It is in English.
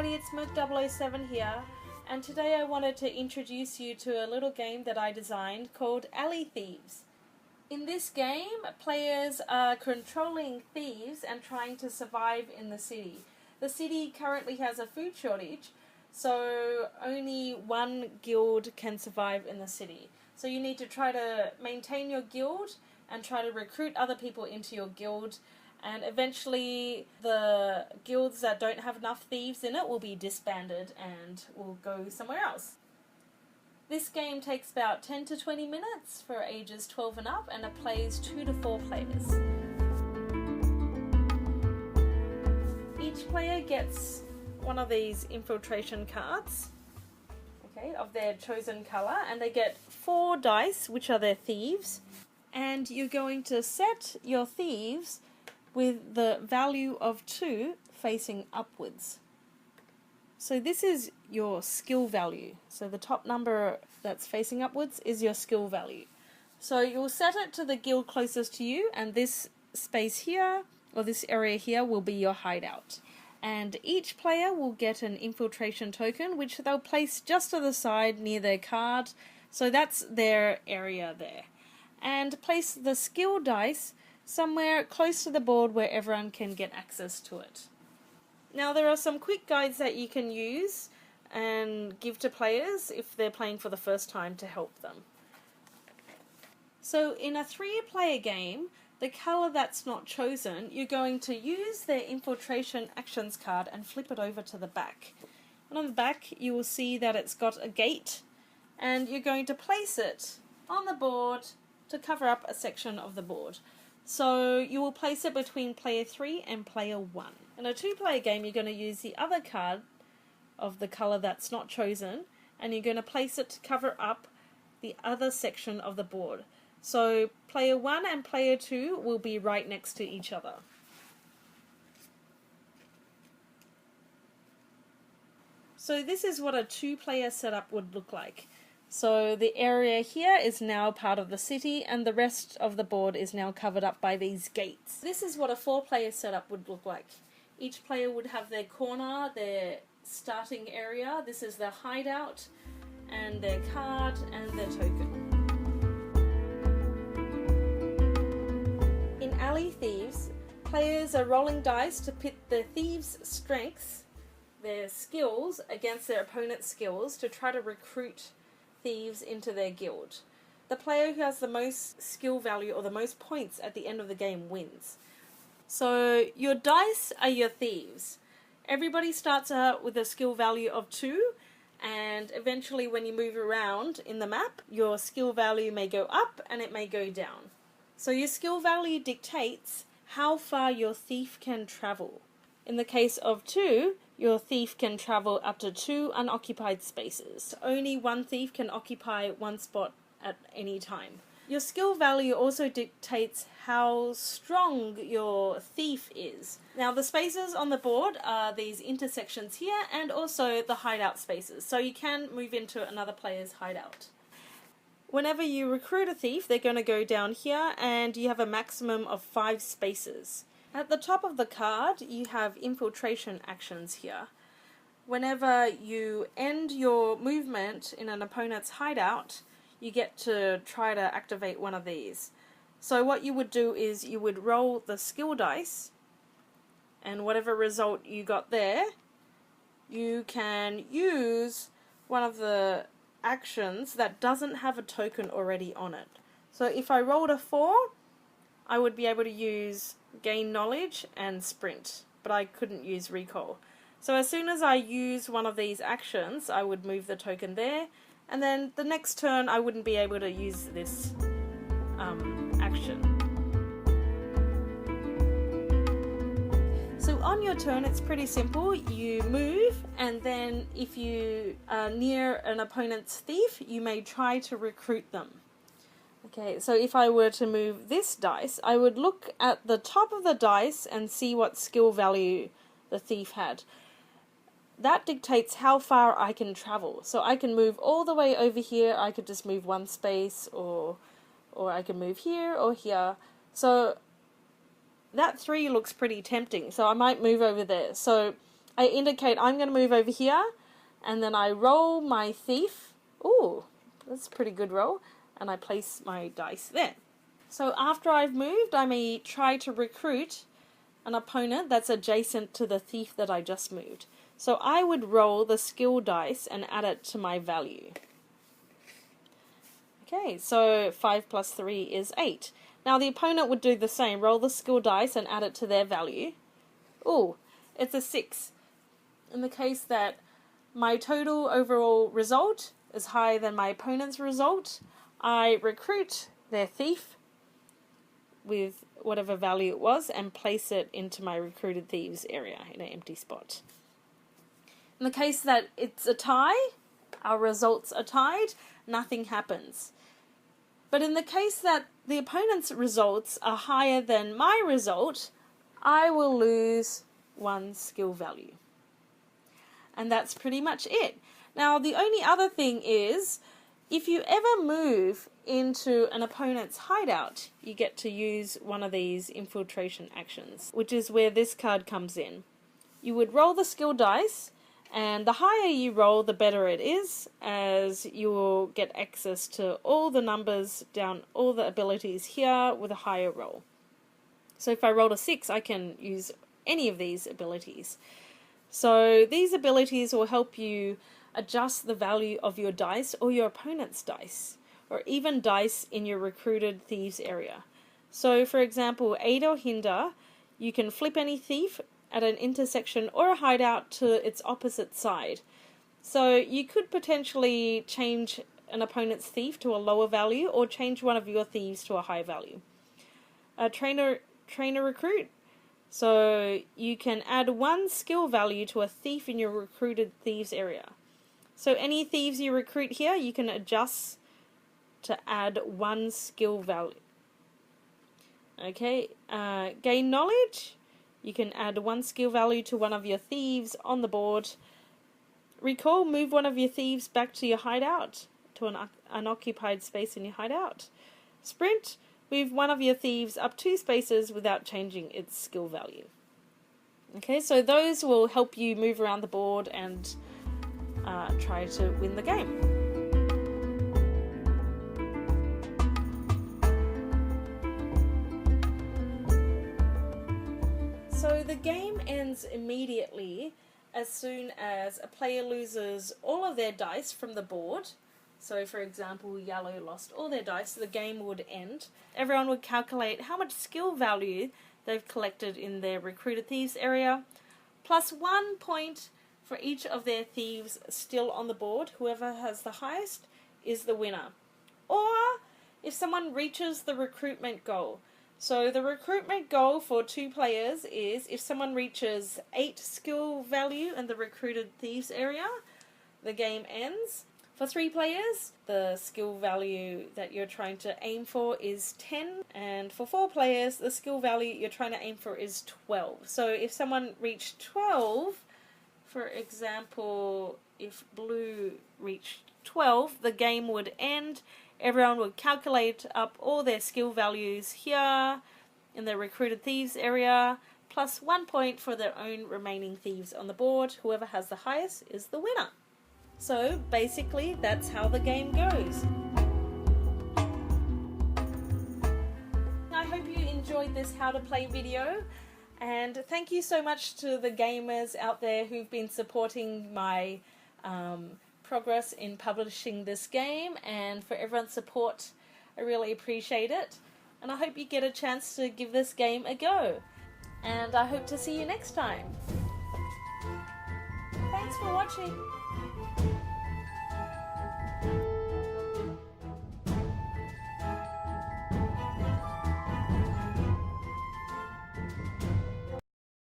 everybody, it's Merc007 here, and today I wanted to introduce you to a little game that I designed called Alley Thieves. In this game, players are controlling thieves and trying to survive in the city. The city currently has a food shortage, so only one guild can survive in the city. So you need to try to maintain your guild and try to recruit other people into your guild, and eventually the guilds that don't have enough thieves in it will be disbanded and will go somewhere else. This game takes about 10 to 20 minutes for ages 12 and up, and it plays 2 to 4 players. Each player gets one of these infiltration cards, okay, of their chosen colour, and they get 4 dice, which are their thieves, and you're going to set your thieves with the value of 2 facing upwards. So this is your skill value. So the top number that's facing upwards is your skill value. So you'll set it to the guild closest to you, and this space here, or this area here, will be your hideout. And each player will get an infiltration token, which they'll place just to the side near their card. So that's their area there. And place the skill dice somewhere close to the board where everyone can get access to it. Now there are some quick guides that you can use and give to players if they're playing for the first time to help them. So in a 3-player game, the colour that's not chosen, you're going to use their infiltration actions card and flip it over to the back. And on the back you will see that it's got a gate, and you're going to place it on the board to cover up a section of the board. So you will place it between player 3 and player 1. In a 2-player game, you're going to use the other card of the colour that's not chosen, and you're going to place it to cover up the other section of the board. So player 1 and player 2 will be right next to each other. So this is what a 2-player setup would look like. So the area here is now part of the city, and the rest of the board is now covered up by these gates. This is what a 4-player setup would look like. Each player would have their corner, their starting area, this is their hideout, and their card and their token. In Alley Thieves, players are rolling dice to pit their thieves' strengths, their skills, against their opponent's skills to try to recruit thieves into their guild. The player who has the most skill value or the most points at the end of the game wins. So your dice are your thieves. Everybody starts out with a skill value of 2, and eventually when you move around in the map, your skill value may go up and it may go down. So your skill value dictates how far your thief can travel. In the case of 2, your thief can travel up to 2 unoccupied spaces. Only one thief can occupy one spot at any time. Your skill value also dictates how strong your thief is. Now the spaces on the board are these intersections here, and also the hideout spaces, so you can move into another player's hideout. Whenever you recruit a thief, they're going to go down here, and you have a maximum of 5 spaces. At the top of the card, you have infiltration actions here. Whenever you end your movement in an opponent's hideout, you get to try to activate one of these. So what you would do is you would roll the skill dice, and whatever result you got there, you can use one of the actions that doesn't have a token already on it. So if I rolled a 4, I would be able to use gain knowledge and sprint, but I couldn't use recall. So as soon as I use one of these actions, I would move the token there, and then the next turn I wouldn't be able to use this action. So on your turn it's pretty simple. You move, and then if you are near an opponent's thief, you may try to recruit them. Okay, so if I were to move this dice, I would look at the top of the dice and see what skill value the thief had. That dictates how far I can travel. So I can move all the way over here, I could just move 1 space, or I can move here or here. So that 3 looks pretty tempting, so I might move over there. So I indicate I'm going to move over here, and then I roll my thief. Ooh, that's a pretty good roll. And I place my dice there. So after I've moved, I may try to recruit an opponent that's adjacent to the thief that I just moved. So I would roll the skill dice and add it to my value. Okay, so 5 plus 3 is 8. Now the opponent would do the same. Roll the skill dice and add it to their value. Ooh, it's a 6. In the case that my total overall result is higher than my opponent's result, I recruit their thief with whatever value it was and place it into my recruited thieves area in an empty spot. In the case that it's a tie, our results are tied, nothing happens. But in the case that the opponent's results are higher than my result, I will lose 1 skill value. And that's pretty much it. Now, the only other thing is, if you ever move into an opponent's hideout, you get to use one of these infiltration actions, which is where this card comes in. You would roll the skill dice, and the higher you roll, the better it is, as you will get access to all the numbers down all the abilities here with a higher roll. So if I rolled a 6, I can use any of these abilities. So these abilities will help you adjust the value of your dice or your opponent's dice, or even dice in your recruited thieves area. So for example, aid or hinder, you can flip any thief at an intersection or a hideout to its opposite side. So you could potentially change an opponent's thief to a lower value or change one of your thieves to a high value. A trainer recruit. So you can add 1 skill value to a thief in your recruited thieves area. So any thieves you recruit here, you can adjust to add 1 skill value. Okay, gain knowledge. You can add 1 skill value to one of your thieves on the board. Recall, move one of your thieves back to your hideout, to an unoccupied space in your hideout. Sprint, move one of your thieves up 2 spaces without changing its skill value. Okay, so those will help you move around the board and try to win the game. So the game ends immediately as soon as a player loses all of their dice from the board. So for example, yellow lost all their dice, the game would end. Everyone would calculate how much skill value they've collected in their recruited thieves area, plus 1 point for each of their thieves still on the board. Whoever has the highest is the winner. Or if someone reaches the recruitment goal. So the recruitment goal for 2 players is if someone reaches 8 skill value in the recruited thieves area, the game ends. For 3 players, the skill value that you're trying to aim for is 10. And for 4 players, the skill value you're trying to aim for is 12. So if someone reached 12, for example, if blue reached 12, the game would end. Everyone would calculate up all their skill values here in the recruited thieves area, plus 1 point for their own remaining thieves on the board. Whoever has the highest is the winner. So basically, that's how the game goes. I hope you enjoyed this how to play video, and thank you so much to the gamers out there who've been supporting my progress in publishing this game, and for everyone's support. I really appreciate it, and I hope you get a chance to give this game a go, and I hope to see you next time. Thanks for watching.